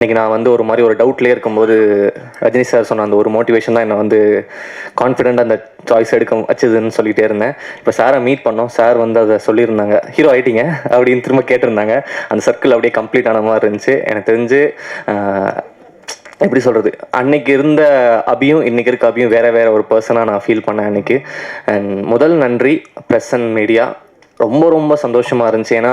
இன்றைக்கி நான் வந்து ஒரு மாதிரி ஒரு டவுட்லேயே இருக்கும்போது ரஜினி சார் சொன்ன அந்த ஒரு மோட்டிவேஷன் தான் என்னை வந்து கான்ஃபிடென்ட்டாக அந்த சாய்ஸ் எடுக்க வச்சதுன்னு சொல்லிகிட்டே இருந்தேன். இப்போ சாரை மீட் பண்ணோம். சார் வந்து அதை சொல்லியிருந்தாங்க, ஹீரோ ஆகிட்டீங்க அப்படின்னு திரும்ப கேட்டிருந்தாங்க. அந்த சர்க்கிள் அப்படியே கம்ப்ளீட் ஆன மாதிரி இருந்துச்சு. எனக்கு தெரிஞ்சு எப்படி சொல்கிறது, அன்னைக்கு இருந்த அபியும் இன்றைக்கி இருக்க அபியும் வேறு வேறு ஒரு பர்சனாக நான் ஃபீல் பண்ணேன் அன்றைக்கி. அண்ட் முதல் நன்றி ப்ரெஸ் அண்ட் மீடியா. ரொம்ப ரொம்ப சந்தோஷமாக இருந்துச்சு. ஏன்னா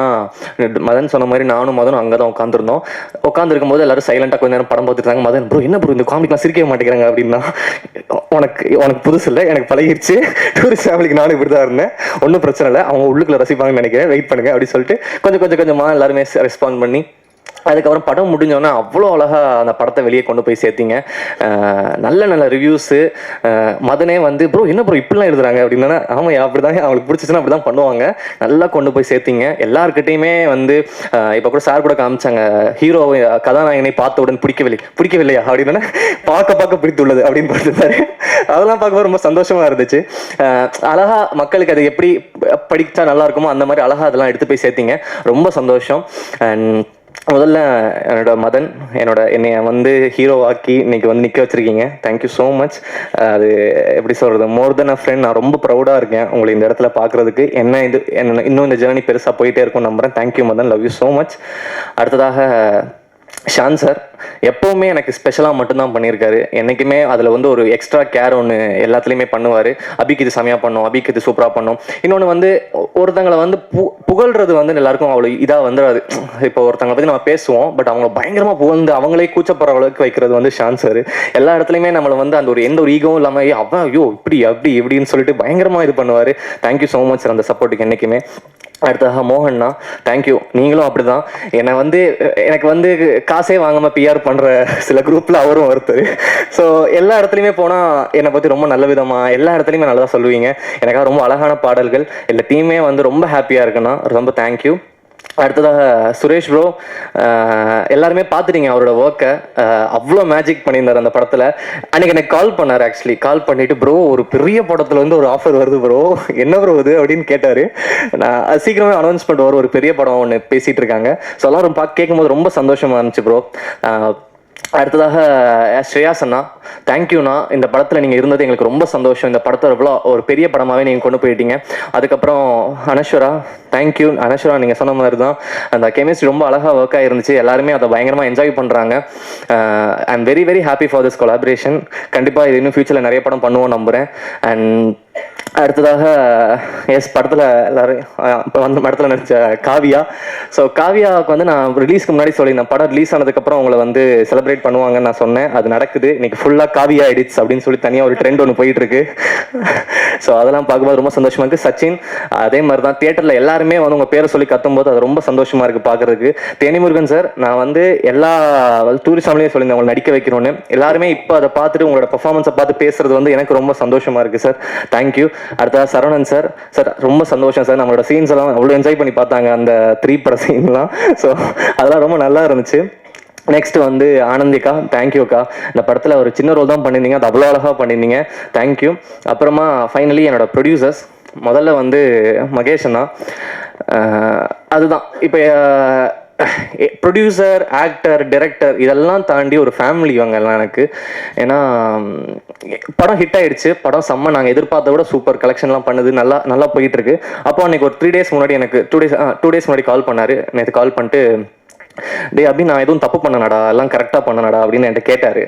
மதன் சொன்ன மாதிரி நானும் மதனும் அங்கே தான் உட்காந்துருந்தோம். உட்காந்துருக்கும் போது எல்லாரும் சைலண்டாக கொஞ்ச நேரம் படம் பார்த்துட்டாங்க. மதன் ப்ரோ என்ன ப்ரோ இந்த காமெடிக்கெலாம் சிரிக்கவே மாட்டேங்கிறாங்க அப்படின்னா, உனக்கு புதுசு இல்லை, எனக்கு பழகிடுச்சு. டூரிஸ்ட் ஃபேமிலிக்கு நானும் இப்படி தான் இருந்தேன், ஒன்றும் பிரச்சனை இல்லை, அவங்க உள்ளுக்குள்ள ரசிப்பாங்கன்னு நினைக்கிறேன், வெயிட் பண்ணுங்க அப்படின்னு சொல்லிட்டு கொஞ்சமாக எல்லாருமே ரெஸ்பாண்ட் பண்ணி அதுக்கப்புறம் படம் முடிஞ்சோன்னா அவ்வளோ அழகாக அந்த படத்தை வெளியே கொண்டு போய் சேர்த்திங்க. நல்ல ரிவ்யூஸு. மதனே வந்து ப்ரோ என்ன ப்ரோ இப்படிலாம் எழுதுறாங்க அப்படின்னா, ஆமாம் அப்படி தாங்க, அவங்களுக்கு பிடிச்சிச்சுன்னா அப்படி தான் பண்ணுவாங்க. நல்லா கொண்டு போய் சேர்த்திங்க. எல்லாருக்கிட்டையுமே வந்து இப்போ கூட சார் கூட காமிச்சாங்க, ஹீரோ கதாநாயகனை பார்த்தவுடன் பிடிக்கவில்லையா அப்படின்னா, பார்க்க பிடித்துள்ளது அப்படின்னு போட்டுருந்தாரு. அதெல்லாம் பார்க்கும்போது ரொம்ப சந்தோஷமாக இருந்துச்சு. அழகாக மக்களுக்கு அது எப்படி படித்தா நல்லா இருக்குமோ அந்த மாதிரி அழகாக அதெல்லாம் எடுத்து போய் சேர்த்திங்க. ரொம்ப சந்தோஷம். அண்ட் முதல்ல மதன் என்னைய வந்து ஹீரோ ஆக்கி இன்னைக்கு வந்து நிற்க வச்சிருக்கீங்க. Thank you so much. அது எப்படி சொல்கிறது, மோர் தென் அ ஃப்ரெண்ட். நான் ரொம்ப ப்ரௌடாக இருக்கேன் உங்களை இந்த இடத்துல பார்க்குறதுக்கு. என்ன இன்னும் இந்த ஜேர்னி பெருசாக போயிட்டே இருக்கும்னு நம்புகிறேன். Thank you Madan, love you so much. அடுத்ததாக ஷான் சார் எப்போவுமே எனக்கு ஸ்பெஷலாக மட்டும்தான் பண்ணியிருக்காரு. என்றைக்குமே அதில் வந்து ஒரு எக்ஸ்ட்ரா கேர் ஒன்று எல்லாத்துலேயுமே பண்ணுவார். அபிக்கு இது செமையாக பண்ணோம், அபிக்கு இது சூப்பராக பண்ணோம். இன்னொன்று வந்து ஒருத்தங்களை வந்து புகழ்றது வந்து எல்லாருக்கும் அவ்வளோ இதாக வந்துடாது. இப்போ ஒருத்தங்களை பற்றி நம்ம பேசுவோம், பட் அவங்க பயங்கரமாக புகழ்ந்து அவங்களே கூச்சப்படுற அளவுக்கு வைக்கிறது வந்து ஷான் சார். எல்லா இடத்துலையுமே நம்மளை வந்து அந்த எந்த ஒரு ஈகவும் இல்லாமல் அவன் ஐயோ இப்படி அப்படி இப்படின்னு சொல்லிட்டு பயங்கரமாக இது பண்ணுவார். தேங்க்யூ ஸோ மச் சார் அந்த சப்போர்ட்டுக்கு என்றைக்குமே. அடுத்ததாக மோகன்னா, தேங்க்யூ. நீங்களும் அப்படி தான். எனக்கு வந்து காசே வாங்காமல் பிஆர் பண்ணுற சில குரூப்பில் அவரும் ஒருத்தர். ஸோ எல்லா இடத்துலையுமே போனால் என்னை பற்றி ரொம்ப நல்ல விதமாக எல்லா இடத்துலையுமே நல்லதாக சொல்லுவீங்க. எனக்காக ரொம்ப அழகான பாடல்கள். எல்லா டீமே வந்து ரொம்ப ஹாப்பியாக இருக்குன்னா ரொம்ப தேங்க்யூ. அடுத்ததாக சுரேஷ் ப்ரோ, எல்லாருமே பார்த்துட்டீங்க அவரோட ஒர்க்கை. அவ்வளோ மேஜிக் பண்ணியிருந்தார் அந்த படத்தில். அன்றைக்கி எனக்கு கால் பண்ணார். ஆக்சுவலி கால் பண்ணிவிட்டு ப்ரோ ஒரு பெரிய படத்தில் வந்து ஒரு ஆஃபர் வருது ப்ரோ, என்ன ப்ரோ இது அப்படின்னு கேட்டார். நான் சீக்கிரமே அனௌன்ஸ்மெண்ட் வரும், ஒரு பெரிய படம் ஒன்று பேசிகிட்டு இருக்காங்க. ஸோ எல்லாரும் கேட்கும்போது ரொம்ப சந்தோஷமாக இருந்துச்சு ப்ரோ. அடுத்ததாக ஸ்ரேயாஸ் அண்ணா, தேங்க்யூண்ணா. இந்த படத்தில் நீங்கள் இருந்தது எங்களுக்கு ரொம்ப சந்தோஷம். இந்த படத்தை எவ்வளோ ஒரு பெரிய படமாகவே நீங்கள் கொண்டு போயிட்டீங்க. அதுக்கப்புறம் அனஸ்வரா, தேங்க்யூ. அனஸ்வரா நீங்கள் சொன்ன மாதிரி தான் அந்த கெமிஸ்ட்ரி ரொம்ப அழகாக ஒர்க் ஆகிருந்துச்சு. எல்லாருமே அதை பயங்கரமாக என்ஜாய் பண்ணுறாங்க. I am very very happy for this collaboration. கண்டிப்பாக இது இன்னும் ஃபியூச்சரில் நிறைய படம் பண்ணுவோம் நம்புகிறேன். அண்ட் அடுத்ததாக படத்தில் எல்லாரும் இப்போ வந்து படத்தில் நடித்த காவியா. ஸோ காவியாவுக்கு வந்து நான் ரிலீஸ்க்கு முன்னாடி சொல்லியிருந்தேன், படம் ரிலீஸ் ஆனதுக்கப்புறம் அவங்கள வந்து செலிப்ரேட் பண்ணுவாங்கன்னு நான் சொன்னேன். அது நடக்குது. இன்னைக்கு ஃபுல்லாக காவியா எடிட்ஸ் அப்படின்னு சொல்லி தனியாக ஒரு ட்ரெண்ட் ஒன்று போயிட்டு இருக்கு. ஸோ அதெல்லாம் பார்க்கும்போது ரொம்ப சந்தோஷமா இருக்குது. சச்சின் அதே மாதிரி தான், தியேட்டரில் எல்லாருமே வந்து உங்கள் பேரை சொல்லி கத்தும்போது அது ரொம்ப சந்தோஷமா இருக்குது பார்க்குறதுக்கு. தேனிமுருகன் சார், நான் வந்து எல்லா டூரிஸ்ட்லேயும் சொல்லியிருந்தேன் உங்களை நடிக்க வைக்கணும்னு. எல்லாருமே இப்போ அதை பார்த்துட்டு உங்களோட பர்ஃபார்மன்ஸை பார்த்து பேசுறது வந்து எனக்கு ரொம்ப சந்தோஷமா இருக்குது சார். தேங்க்யூ. அடுத்தது சரவணன் சார், ரொம்ப சந்தோஷம் சார். நம்மளோட சீன்ஸ் எல்லாம் அவ்வளோ என்ஜாய் பண்ணி பார்த்தாங்க, அந்த 3 பட சீன்லாம். ஸோ அதெல்லாம் ரொம்ப நல்லா இருந்துச்சு. நெக்ஸ்ட் வந்து ஆனந்திக்கா, தேங்க்யூக்கா. இந்த படத்தில் ஒரு சின்ன ரோல் தான் பண்ணியிருந்தீங்க, அது அவ்வளோ அழகாக பண்ணியிருந்தீங்க. தேங்க்யூ. அப்புறமா ஃபைனலி என்னோட ப்ரொடியூசர்ஸ், முதல்ல வந்து மகேஷ் அண்ணா. அதுதான் இப்போ ப்ரொடியூசர், ஆக்டர், டைரக்டர் இதெல்லாம் தாண்டி ஒரு ஃபேமிலி இவங்க எல்லாம் எனக்கு. ஏன்னா படம் ஹிட் ஆகிடுச்சு, படம் செம்ம, நாங்கள் எதிர்பார்த்த விட சூப்பர் கலெக்ஷன்லாம் பண்ணுது, நல்லா போயிட்டு இருக்கு. அப்போ அன்றைக்கி ஒரு 3 days முன்னாடி எனக்கு 2 days முன்னாடி கால் பண்ணார். நேற்று கால் பண்ணிட்டு, டே அப்படி நான் எதுவும் தப்பு பண்ணனடா, எல்லாம் கரெக்டாக பண்ணனடா அப்படின்னு என்கிட்ட கேட்டார்.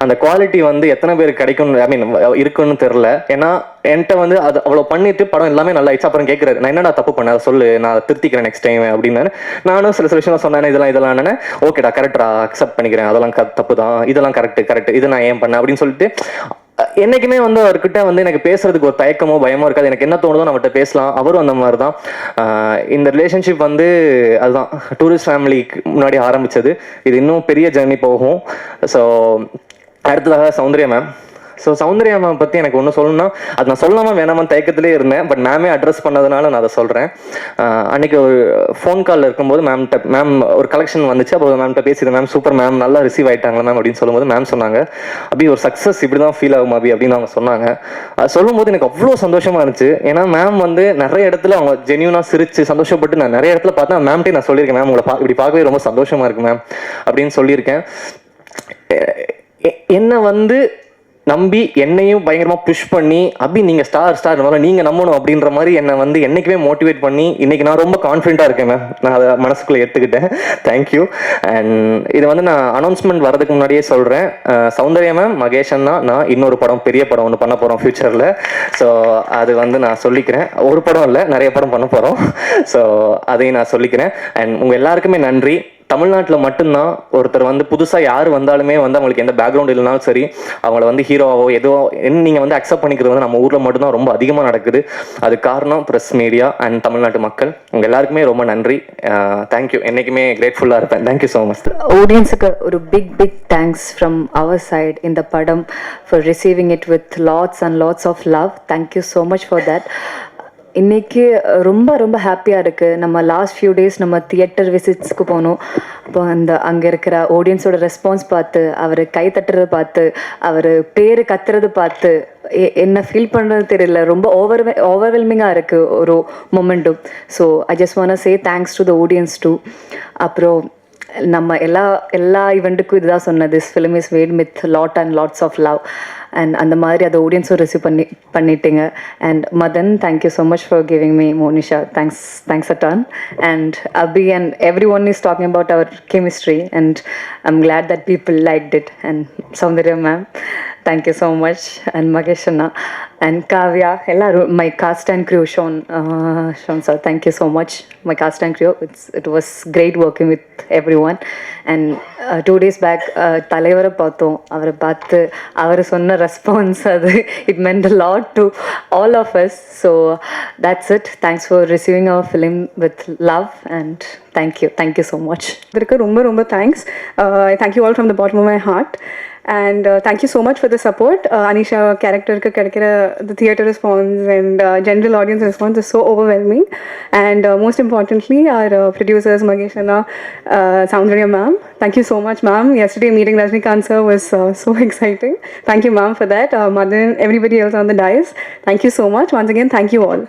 அந்த குவாலிட்டி வந்து எத்தனை பேருக்கு கிடைக்கும், ஐ மீன் இருக்குன்னு தெரில. ஏன்னா என்கிட்ட வந்து அது அவ்வளோ பண்ணிட்டு படம் எல்லாமே நல்லா ஆயிடுச்சு. அப்புறம் கேட்குறாரு, நான் என்னடா தப்பு பண்ண அதை சொல்லு, நான் அதை திருத்திக்கிறேன் நெக்ஸ்ட் டைம் அப்படின்னு. நானும் சில விஷயம் சொன்னேன், இதெல்லாம் என்னென்ன ஓகேடா கரெக்டா அக்செப்ட் பண்ணிக்கிறேன், அதெல்லாம் தப்பு தான், இதெல்லாம் கரெக்ட், இது நான் ஏன் பண்ணேன் அப்படின்னு சொல்லிட்டு. என்னைக்குமே வந்து அவர்கிட்ட வந்து எனக்கு பேசுறதுக்கு ஒரு தயக்கமோ பயமோ இருக்காது. எனக்கு என்ன தோணுதோ நம்மகிட்ட பேசலாம். அவரும் அந்த மாதிரி தான். இந்த ரிலேஷன்ஷிப் வந்து அதுதான் டூரிஸ்ட் ஃபேமிலிக்கு முன்னாடி ஆரம்பிச்சது. இது இன்னும் பெரிய ஜர்னி போகும். ஸோ அடுத்ததாக Soundarya ma'am, so Soundarya ma'am பற்றி எனக்கு ஒன்று சொல்லணும்னா அது நான் சொல்லாமல் வேணாமல் தயக்கத்திலே இருந்தேன். பட் மேமே அட்ரஸ் பண்ணதுனால நான் அதை சொல்கிறேன். அன்றைக்கி ஒரு ஃபோன் காலில் இருக்கும்போது மேம் ஒரு கலெக்ஷன் வந்துச்சு. அப்போ மேம்கிட்ட பேசியிருந்தேன். மேம் சூப்பர் மேம், நல்லா ரிசீவ் ஆகிட்டாங்களா மேம் அப்படின்னு சொல்லும்போது மேம் சொன்னாங்க, அப்படி ஒரு சக்ஸஸ் இப்படி தான் ஃபீல் ஆகும் அப்படி அப்படின்னு அவங்க சொன்னாங்க. அது சொல்லும்போது எனக்கு அவ்வளோ சந்தோஷமாக இருந்துச்சு. ஏன்னா மேம் வந்து நிறைய இடத்துல அவங்க ஜென்யூனாக சிரிச்சு சந்தோஷப்பட்டு நான் நிறைய இடத்துல பார்த்தா மேம்கிட்டே நான் சொல்லியிருக்கேன், மேம் உங்களை இப்படி பார்க்கவே ரொம்ப சந்தோஷமாக இருக்கு மேம் அப்படின்னு சொல்லியிருக்கேன். என்னை வந்து நம்பி என்னையும் பயங்கரமாக புஷ் பண்ணி அப்படி நீங்கள் ஸ்டார் நீங்கள் நம்பணும் அப்படின்ற மாதிரி என்னை வந்து என்றைக்குமே மோட்டிவேட் பண்ணி இன்றைக்கி நான் ரொம்ப கான்ஃபிடென்ட்டாக இருக்கேன் மேம். நான் அதை மனசுக்குள்ளே எடுத்துக்கிட்டேன். தேங்க்யூ. அண்ட் இது வந்து நான் அனௌன்ஸ்மெண்ட் வரதுக்கு முன்னாடியே சொல்கிறேன், சௌந்தர்யா மேம், மகேஷ் அண்ணா, நான் இன்னொரு படம், பெரிய படம் ஒன்று பண்ண போகிறோம் ஃப்யூச்சரில். ஸோ அது வந்து நான் சொல்லிக்கிறேன். ஒரு படம் இல்லை, நிறைய படம் பண்ண போகிறோம். ஸோ அதையும் நான் சொல்லிக்கிறேன். அண்ட் உங்கள் எல்லாருக்குமே நன்றி. தமிழ்நாட்டில் மட்டும்தான் ஒருத்தர் வந்து புதுசாக யார் வந்தாலுமே வந்து அவங்களுக்கு எந்த பேக்ரவுண்ட் இல்லைனாலும் சரி அவங்கள வந்து ஹீரோவோ எதுவோ நீங்கள் வந்து அக்செப்ட் பண்ணிக்கிறது வந்து நம்ம ஊரில் மட்டும்தான் ரொம்ப அதிகமாக நடக்குது. அது காரணம் ப்ரெஸ், மீடியா அண்ட் தமிழ்நாட்டு மக்கள். உங்கள் எல்லாருக்குமே ரொம்ப நன்றி. தேங்க்யூ. என்றைக்குமே கிரேட்ஃபுல்லாக இருப்பேன். Thank you so much. ஆடியன்ஸுக்கு ஒரு big thanks from our side இந்த படம் for receiving it with lots and lots of love. Thank you so much for that. இன்றைக்கி ரொம்ப ஹாப்பியாக இருக்குது. நம்ம லாஸ்ட் ஃபியூ டேஸ் நம்ம தியேட்டர் விசிட்ஸ்க்கு போனோம். அப்போ அங்கே இருக்கிற ஆடியன்ஸோட ரெஸ்பான்ஸ் பார்த்து, அவர் கை தட்டுறதை பார்த்து, அவர் பேர் கத்துறது பார்த்து என்ன ஃபீல் பண்ணுறது தெரியல. ரொம்ப ஓவர்வெல்மிங்காக இருக்குது ஒரு மொமெண்ட்டும். So I just want to say thanks to the audience too. அப்புறம் நம்ம எல்லா ஈவெண்ட்டுக்கும் இதுதான் சொன்னது, this film is made with lot and lots of love. And அந்த மாதிரி அதை ஆடியன்ஸும் ரிசீவ் பண்ணிட்டீங்க. And Madhan, thank you so much for giving me Monisha. Thanks a ton. And Abhi and everyone is talking about our chemistry and I am glad that people liked it. And Soundarya ma'am, thank you so much. And Magesh Anna and Kavya, my cast and crew, Sean sir, thank you so much. My cast and crew, it was great working with everyone. And 2 days back தலைவரை பார்த்தோம். அவரை பார்த்து அவர் சொன்ன response, அது it meant a lot to all of us. So that's it. Thanks for receiving our film with love and thank you so much. ரொம்ப thanks. I thank you all from the bottom of my heart. And thank you so much for the support. Anisha character ka kadikira the theatre response and general audience response is so overwhelming. And most importantly, our producers Magesh Anna, Soundarya ma'am, thank you so much ma'am. Yesterday meeting Rajnikant sir was so exciting. Thank you ma'am for that. Madan, everybody else on the dais, thank you so much. Once again, thank you all.